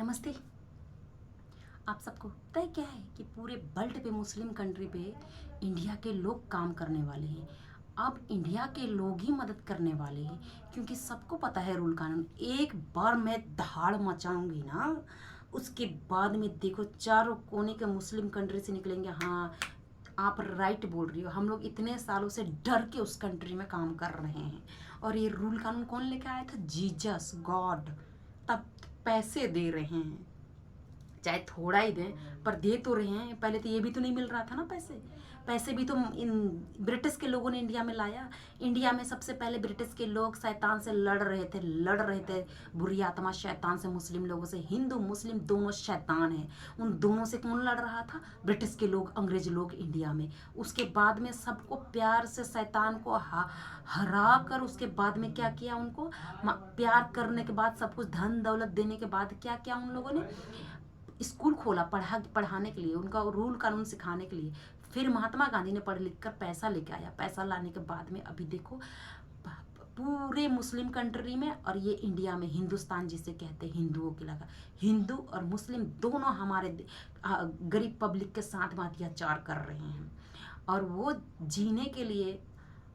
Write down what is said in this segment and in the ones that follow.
नमस्ते। आप सबको पता है क्या है कि पूरे वर्ल्ड पे मुस्लिम कंट्री पे इंडिया के लोग काम करने वाले हैं। अब इंडिया के लोग ही मदद करने वाले हैं, क्योंकि सबको पता है रूल कानून। एक बार मैं दहाड़ मचाऊंगी ना, उसके बाद में देखो चारों कोने के मुस्लिम कंट्री से निकलेंगे। हाँ, आप राइट बोल रही हो। हम लोग इतने सालों से डर के उस कंट्री में काम कर रहे हैं। और ये रूल कानून कौन लेके आया था? Jesus God. तब पैसे दे रहे हैं, चाहे थोड़ा ही दें पर दे तो रहे हैं। पहले तो ये भी तो नहीं मिल रहा था ना। पैसे पैसे भी तो इन ब्रिटिश के लोगों ने इंडिया में लाया। इंडिया में सबसे पहले ब्रिटिश के लोग शैतान से लड़ रहे थे बुरी आत्मा शैतान से, मुस्लिम लोगों से। हिंदू मुस्लिम दोनों शैतान हैं। उन दोनों से कौन लड़ रहा था? ब्रिटिश के लोग, अंग्रेज लोग इंडिया में। उसके बाद में सबको प्यार से शैतान को हरा कर उसके बाद में क्या किया? उनको प्यार करने के बाद, सब कुछ धन दौलत देने के बाद क्या किया उन लोगों ने? स्कूल खोला पढ़ाने के लिए, उनका रूल कानून सिखाने के लिए। फिर महात्मा गांधी ने पढ़ लिख कर पैसा लेके आया। पैसा लाने के बाद में अभी देखो पूरे मुस्लिम कंट्री में और ये इंडिया में, हिंदुस्तान जिसे कहते हैं, हिंदुओं की लगा, हिंदू और मुस्लिम दोनों हमारे गरीब पब्लिक के साथ में अत्याचार कर रहे हैं। और वो जीने के लिए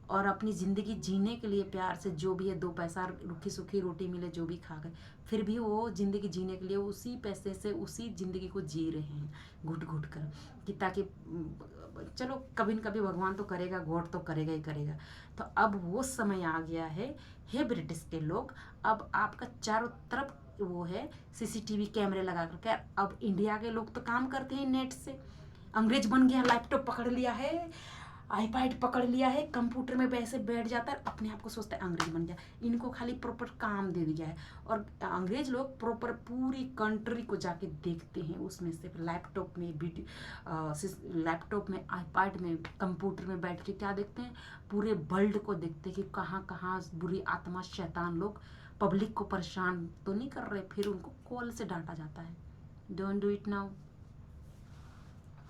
और अपनी ज़िंदगी जीने के लिए प्यार से, जो भी है दो पैसा रुखी सूखी रोटी मिले जो भी खा गए, फिर भी वो ज़िंदगी जीने के लिए उसी पैसे से उसी ज़िंदगी को जी रहे हैं घुट घुट कर, कि ताकि चलो कभी न कभी भगवान तो करेगा, गॉड तो करेगा ही करेगा। तो अब वो समय आ गया है, हे ब्रिटिश के लोग, अब आपका चारों तरफ वो है सीसीटीवी कैमरे लगा करके। अब इंडिया के लोग तो काम करते हैं नेट से। अंग्रेज बन गया, लैपटॉप पकड़ लिया है, आईपैड पकड़ लिया है, कंप्यूटर में वैसे बैठ जाता है, अपने आप को सोचता है अंग्रेज बन गया। इनको खाली प्रॉपर काम दे दिया है। और अंग्रेज लोग प्रॉपर पूरी कंट्री को जाके देखते हैं, उसमें सिर्फ लैपटॉप में लैपटॉप में, आईपैड में, कंप्यूटर में बैठ के क्या देखते हैं? पूरे वर्ल्ड को देखते हैं कि कहाँ कहाँ बुरी आत्मा शैतान लोग पब्लिक को परेशान तो नहीं कर रहे। फिर उनको कॉल से डांटा जाता है, डोंट डू इट नाउ।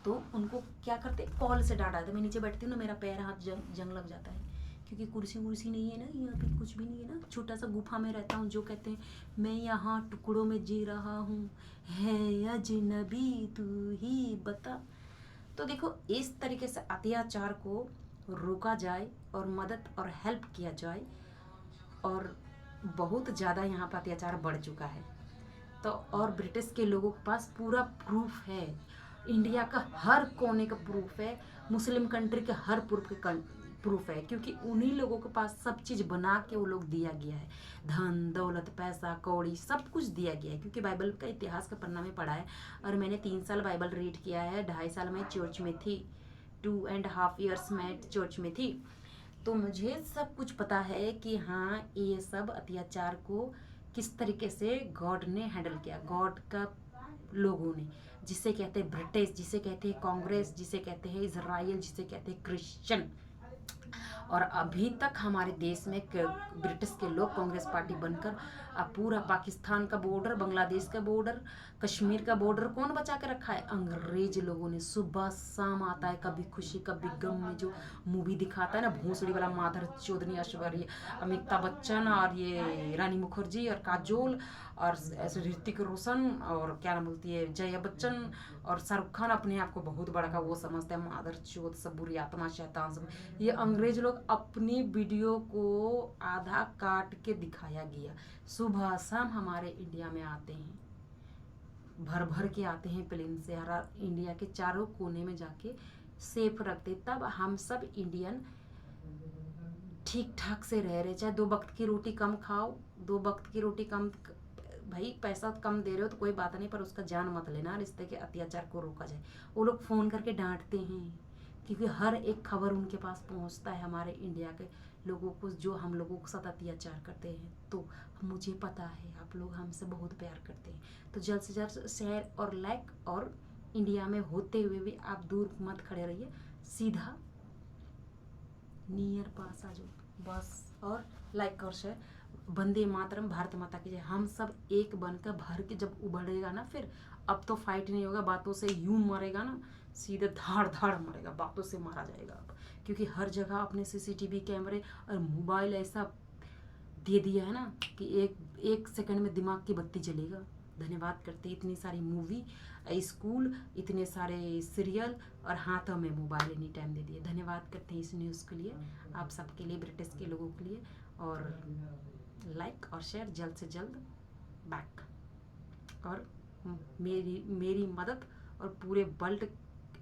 तो उनको क्या करते? कॉल से डांटा देते। मैं नीचे बैठती हूँ ना, मेरा पैर हाथ जंग लग जाता है, क्योंकि कुर्सी वुर्सी नहीं है ना, यहाँ पे कुछ भी नहीं है ना। छोटा सा गुफा में रहता हूँ। जो कहते हैं मैं यहाँ टुकड़ों में जी रहा हूँ, है अजनबी तू ही बता। तो देखो, इस तरीके से अत्याचार को रोका जाए और मदद और हेल्प किया जाए। और बहुत ज़्यादा यहाँ पर अत्याचार बढ़ चुका है। तो और ब्रिटिश के लोगों के पास पूरा प्रूफ है, इंडिया का हर कोने का प्रूफ है, मुस्लिम कंट्री के हर प्रूफ है, क्योंकि उन्हीं लोगों के पास सब चीज़ बना के वो लोग दिया गया है। धन दौलत पैसा कौड़ी सब कुछ दिया गया है, क्योंकि बाइबल का इतिहास का पन्ना में पढ़ा है। और मैंने 3 साल बाइबल रीड किया है, 2.5 साल मैं चर्च में थी, 2.5 years मैं चर्च में थी। तो मुझे सब कुछ पता है कि हाँ, ये सब अत्याचार को किस तरीके से गॉड ने हैंडल किया। गॉड का लोगों ने, जिसे कहते हैं ब्रिटिश, जिसे कहते हैं कांग्रेस, जिसे कहते हैं इजराइल, जिसे कहते हैं क्रिश्चियन। और अभी तक हमारे देश में ब्रिटिश के लोग कांग्रेस पार्टी बनकर पूरा पाकिस्तान का बॉर्डर, बांग्लादेश का बॉर्डर, कश्मीर का बॉर्डर कौन बचा के रखा है? अंग्रेज लोगों ने। सुबह शाम आता है, कभी खुशी कभी गम में जो मूवी दिखाता है ना, भोसड़ी वाला, माधर चौधरी, ऐश्वर्या, अमिताभ बच्चन और ये रानी मुखर्जी और काजोल और ऋतिक रोशन और क्या नाम बोलती है, जया बच्चन और शाहरुख खान, अपने आप को बहुत बड़ा का वो समझते हैं, माधर चौथ सब बुरी आत्मा शैतान सब। ये अंग्रेज लोग अपनी वीडियो को आधा काट के दिखाया गया। सुबह शाम हमारे इंडिया में आते हैं, भर भर के आते हैं प्लेन से, हर इंडिया के चारों कोने में जाके सेफ रखते। तब हम सब इंडियन ठीक ठाक से रह रहे। चाहे 2 वक्त की रोटी कम खाओ, 2 वक्त की रोटी कम, भाई पैसा कम दे रहे हो तो कोई बात नहीं, पर उसका जान मत लेना। रिश्ते के अत्याचार को रोका जाए। वो लोग फ़ोन करके डांटते हैं, क्योंकि हर एक खबर उनके पास पहुंचता है, हमारे इंडिया के लोगों को, जो हम लोगों के साथ अत्याचार करते हैं। तो मुझे पता है आप लोग हमसे बहुत प्यार करते हैं। तो जल्द से जल्द शेयर और लाइक, और इंडिया में होते हुए भी आप दूर मत खड़े रहिए, सीधा नियर पास आ जाओ बस। और लाइक और शेयर। वंदे मातरम, भारत माता की जय। हम सब एक बनकर भर के जब उभरेगा ना, फिर अब तो फाइट नहीं होगा, बातों से यूं मरेगा ना, सीधे धाड़ धाड़ मरेगा, बातों से मारा जाएगा अब। क्योंकि हर जगह अपने सीसीटीवी कैमरे और मोबाइल ऐसा दे दिया है ना कि एक सेकंड में दिमाग की बत्ती जलेगा, धन्यवाद करते हैं। इतनी सारी मूवी, स्कूल, इतने सारे सीरियल और हाथों में मोबाइल एनी टाइम दे दिए। धन्यवाद करते हैं इस न्यूज़ के लिए, आप सबके लिए, ब्रिटिश के लोगों के लिए। और लाइक और शेयर जल्द से जल्द बैक। और मेरी मदद और पूरे वर्ल्ड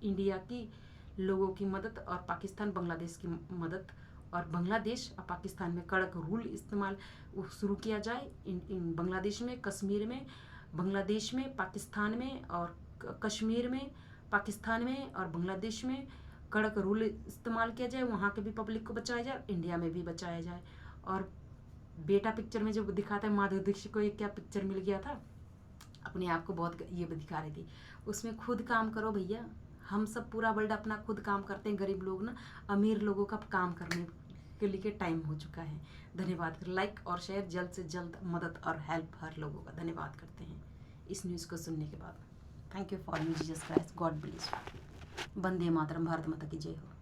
इंडिया की लोगों की मदद और पाकिस्तान बांग्लादेश की मदद, और बांग्लादेश और पाकिस्तान में कड़क रूल इस्तेमाल शुरू किया जाए। इन बांग्लादेश में, कश्मीर में, बांग्लादेश में, पाकिस्तान में, और कश्मीर में, पाकिस्तान में और बांग्लादेश में कड़क रूल इस्तेमाल किया जाए। वहाँ के भी पब्लिक को बचाया जाए, इंडिया में भी बचाया जाए। और बेटा पिक्चर में जो दिखाता है, माधुरी दीक्षित को एक क्या पिक्चर मिल गया था, अपने आप को बहुत ये दिखा रही थी। उसमें खुद काम करो भैया, हम सब पूरा वर्ल्ड अपना खुद काम करते हैं, गरीब लोग ना अमीर लोगों का काम करने के लिए टाइम हो चुका है। धन्यवाद। लाइक और शेयर जल्द से जल्द मदद और हेल्प हर लोगों का। धन्यवाद करते हैं इस न्यूज़ को सुनने के बाद। Thank you for you Jesus Christ, God bless you. Vande Mataram, Bharat Mata की जय हो।